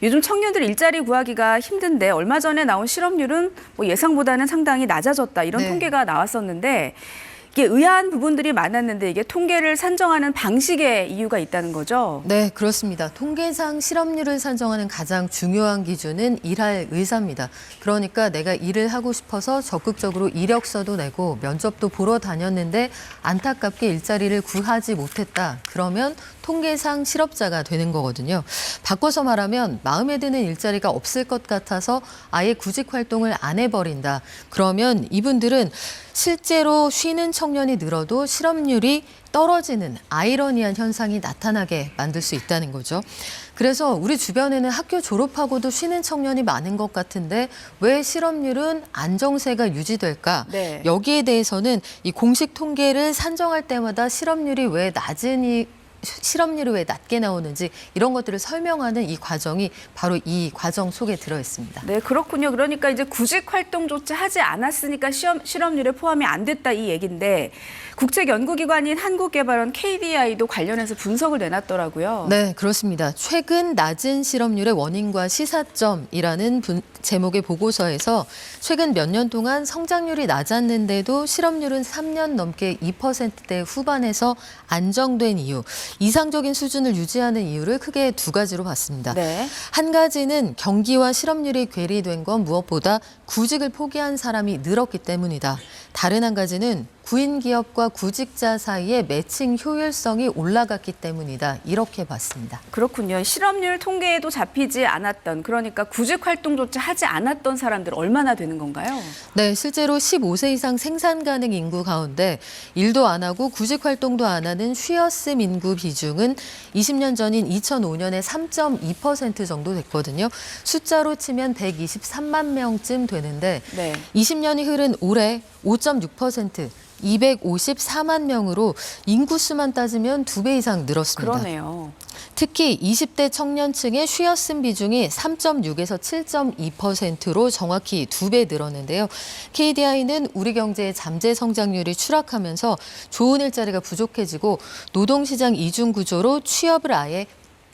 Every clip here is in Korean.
요즘 청년들 일자리 구하기가 힘든데 얼마 전에 나온 실업률은 뭐 예상보다는 상당히 낮아졌다 이런 네. 통계가 나왔었는데 이게 의아한 부분들이 많았는데 이게 통계를 산정하는 방식에 이유가 있다는 거죠? 네, 그렇습니다. 통계상 실업률을 산정하는 가장 중요한 기준은 일할 의사입니다. 그러니까 내가 일을 하고 싶어서 적극적으로 이력서도 내고 면접도 보러 다녔는데 안타깝게 일자리를 구하지 못했다. 그러면 통계상 실업자가 되는 거거든요. 바꿔서 말하면 마음에 드는 일자리가 없을 것 같아서 아예 구직 활동을 안 해버린다. 그러면 이분들은 실제로 쉬는 청년이 늘어도 실업률이 떨어지는 아이러니한 현상이 나타나게 만들 수 있다는 거죠. 그래서 우리 주변에는 학교 졸업하고도 쉬는 청년이 많은 것 같은데 왜 실업률은 안정세가 유지될까? 네. 여기에 대해서는 이 공식 통계를 산정할 때마다 실업률이 왜 낮게 나오는지 이런 것들을 설명하는 이 과정이 바로 이 과정 속에 들어 있습니다. 네, 그렇군요. 그러니까 이제 구직 활동조차 하지 않았으니까 실업률에 포함이 안 됐다 이 얘기인데 국책연구기관인 한국개발원 KDI도 관련해서 분석을 내놨더라고요. 네, 그렇습니다. 최근 낮은 실업률의 원인과 시사점이라는 제목의 보고서에서 최근 몇 년 동안 성장률이 낮았는데도 실업률은 3년 넘게 2%대 후반에서 안정된 이유, 이상적인 수준을 유지하는 이유를 크게 두 가지로 봤습니다. 네. 한 가지는 경기와 실업률이 괴리된 건 무엇보다 구직을 포기한 사람이 늘었기 때문이다. 다른 한 가지는 구인 기업과 구직자 사이의 매칭 효율성이 올라갔기 때문이다. 이렇게 봤습니다. 그렇군요. 실업률 통계에도 잡히지 않았던 그러니까 구직 활동조차 하지 않았던 사람들 얼마나 되는 건가요? 네, 실제로 15세 이상 생산 가능 인구 가운데 일도 안 하고 구직 활동도 안 하는 쉬어씀 인구 비중은 20년 전인 2005년에 3.2% 정도 됐거든요. 숫자로 치면 123만 명쯤 되는데 네. 20년이 흐른 올해 5.6%, 254만 명으로 인구수만 따지면 2배 이상 늘었습니다. 그러네요. 특히 20대 청년층의 쉬어씀 비중이 3.6에서 7.2%로 정확히 2배 늘었는데요. KDI는 우리 경제의 잠재 성장률이 추락하면서 좋은 일자리가 부족해지고 노동시장 이중 구조로 취업을 아예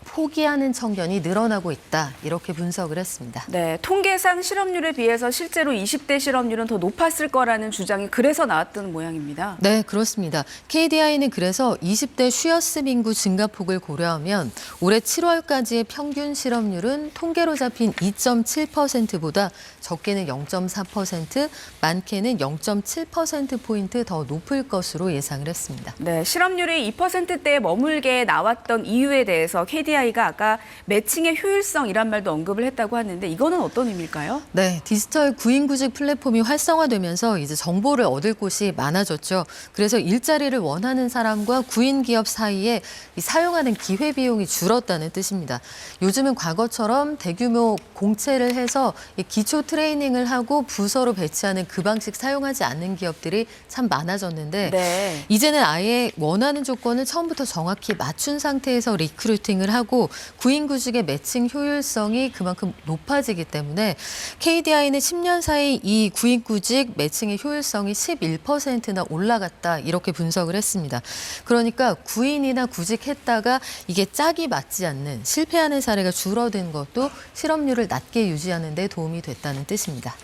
포기하는 청년이 늘어나고 있다. 이렇게 분석을 했습니다. 네, 통계상 실업률에 비해서 실제로 20대 실업률은 더 높았을 거라는 주장이 그래서 나왔던 모양입니다. 네, 그렇습니다. KDI는 그래서 20대 쉬어씀 인구 증가폭을 고려하면 올해 7월까지의 평균 실업률은 통계로 잡힌 2.7%보다 적게는 0.4%, 많게는 0.7%포인트 더 높을 것으로 예상을 했습니다. 네, 실업률이 2%대에 머물게 나왔던 이유에 대해서 KDI가 아까 매칭의 효율성이란 말도 언급을 했다고 하는데 이거는 어떤 의미일까요? 네, 디지털 구인구직 플랫폼이 활성화되면서 이제 정보를 얻을 곳이 많아졌죠. 그래서 일자리를 원하는 사람과 구인 기업 사이에 사용하는 기회 비용이 줄었다는 뜻입니다. 요즘은 과거처럼 대규모 공채를 해서 기초 트레이닝을 하고 부서로 배치하는 그 방식 사용하지 않는 기업들이 참 많아졌는데 네. 이제는 아예 원하는 조건을 처음부터 정확히 맞춘 상태에서 리크루팅을 하고 구인구직의 매칭 효율성이 그만큼 높아지기 때문에 KDI는 10년 사이 이 구인구직 매칭의 효율성이 11%나 올라갔다 이렇게 분석을 했습니다. 그러니까 구인이나 구직했다가 이게 짝이 맞지 않는 실패하는 사례가 줄어든 것도 실업률을 낮게 유지하는 데 도움이 됐다는 뜻입니다.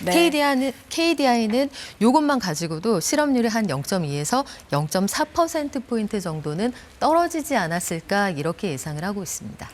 네. KDI는 이것만 가지고도 실업률이 한 0.2에서 0.4%포인트 정도는 떨어지지 않았을까 이렇게 예상을 하고 있습니다.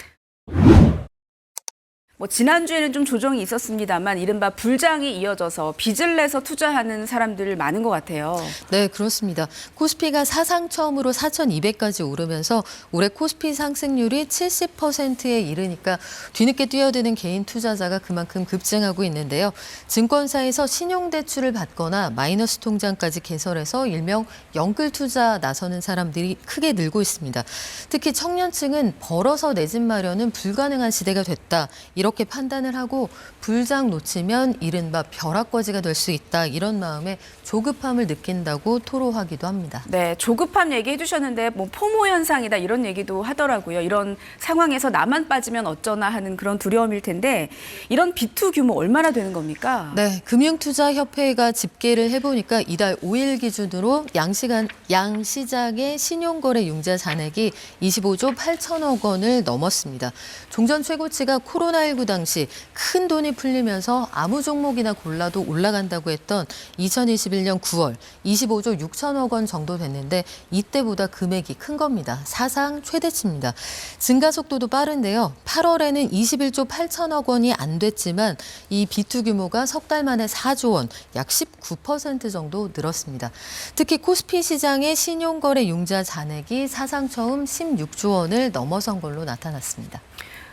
뭐 지난주에는 좀 조정이 있었습니다만 이른바 불장이 이어져서 빚을 내서 투자하는 사람들 많은 것 같아요. 네, 그렇습니다. 코스피가 사상 처음으로 4,200까지 오르면서 올해 코스피 상승률이 70%에 이르니까 뒤늦게 뛰어드는 개인 투자자가 그만큼 급증하고 있는데요. 증권사에서 신용대출을 받거나 마이너스 통장까지 개설해서 일명 영끌 투자 나서는 사람들이 크게 늘고 있습니다. 특히 청년층은 벌어서 내 집 마련은 불가능한 시대가 됐다. 이런 이렇게 판단을 하고 불장 놓치면 이른바 벼락거지가 될 수 있다. 이런 마음에 조급함을 느낀다고 토로하기도 합니다. 네, 조급함 얘기해 주셨는데 뭐 포모 현상이다 이런 얘기도 하더라고요. 이런 상황에서 나만 빠지면 어쩌나 하는 그런 두려움일 텐데 이런 B2 규모 얼마나 되는 겁니까? 네, 금융투자협회가 집계를 해보니까 이달 5일 기준으로 양시장의 신용거래 융자 잔액이 25조 8천억 원을 넘었습니다. 종전 최고치가 코로나19 당시 큰 돈이 풀리면서 아무 종목이나 골라도 올라간다고 했던 2021년 9월 25조 6천억 원 정도 됐는데 이때보다 금액이 큰 겁니다. 사상 최대치입니다. 증가 속도도 빠른데요. 8월에는 21조 8천억 원이 안 됐지만 이 B2 규모가 석 달 만에 4조 원, 약 19% 정도 늘었습니다. 특히 코스피 시장의 신용거래 융자 잔액이 사상 처음 16조 원을 넘어선 걸로 나타났습니다.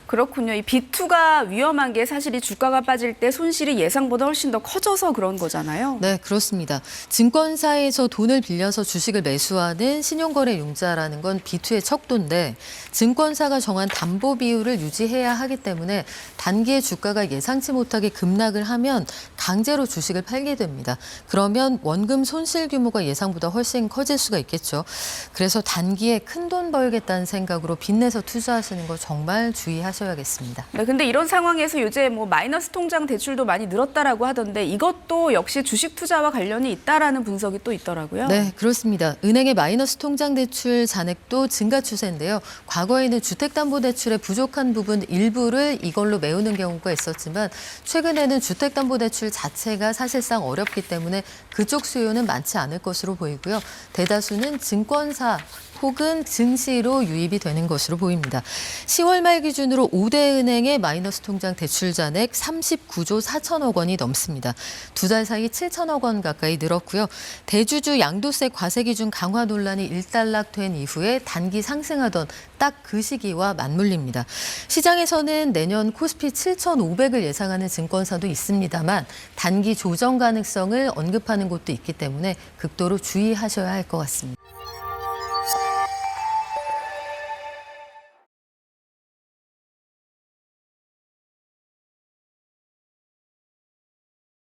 그렇군요. 이 B2가 위험한 게 사실 이 주가가 빠질 때 손실이 예상보다 훨씬 더 커져서 그런 거잖아요. 네, 그렇습니다. 증권사에서 돈을 빌려서 주식을 매수하는 신용거래 융자라는 건 B2의 척도인데 증권사가 정한 담보 비율을 유지해야 하기 때문에 단기에 주가가 예상치 못하게 급락을 하면 강제로 주식을 팔게 됩니다. 그러면 원금 손실 규모가 예상보다 훨씬 커질 수가 있겠죠. 그래서 단기에 큰 돈 벌겠다는 생각으로 빚내서 투자하시는 거 정말 주의하셔야겠습니다. 네, 근데 이런 상황에서 요새 뭐 마이너스 통장 대출도 많이 늘었다라고 하던데 이것도 역시 주식 투자와 관련이 있다라는 분석이 또 있더라고요. 네, 그렇습니다. 은행의 마이너스 통장 대출 잔액도 증가 추세인데요. 과거에는 주택담보대출의 부족한 부분 일부를 이걸로 메우는 경우가 있었지만 최근에는 주택담보대출 자체가 사실상 어렵기 때문에 그쪽 수요는 많지 않을 것으로 보이고요. 대다수는 증권사 혹은 증시로 유입이 되는 것으로 보입니다. 10월 말 기준으로 5대 은행의 마이너스 통장 대출 잔액 39조 4천억 원이 넘습니다. 두 달 사이 7천억 원 가까이 늘었고요. 대주주 양도세 과세 기준 강화 논란이 일단락된 이후에 단기 상승하던 딱 그 시기와 맞물립니다. 시장에서는 내년 코스피 7,500을 예상하는 증권사도 있습니다만 단기 조정 가능성을 언급하는 곳도 있기 때문에 극도로 주의하셔야 할 것 같습니다.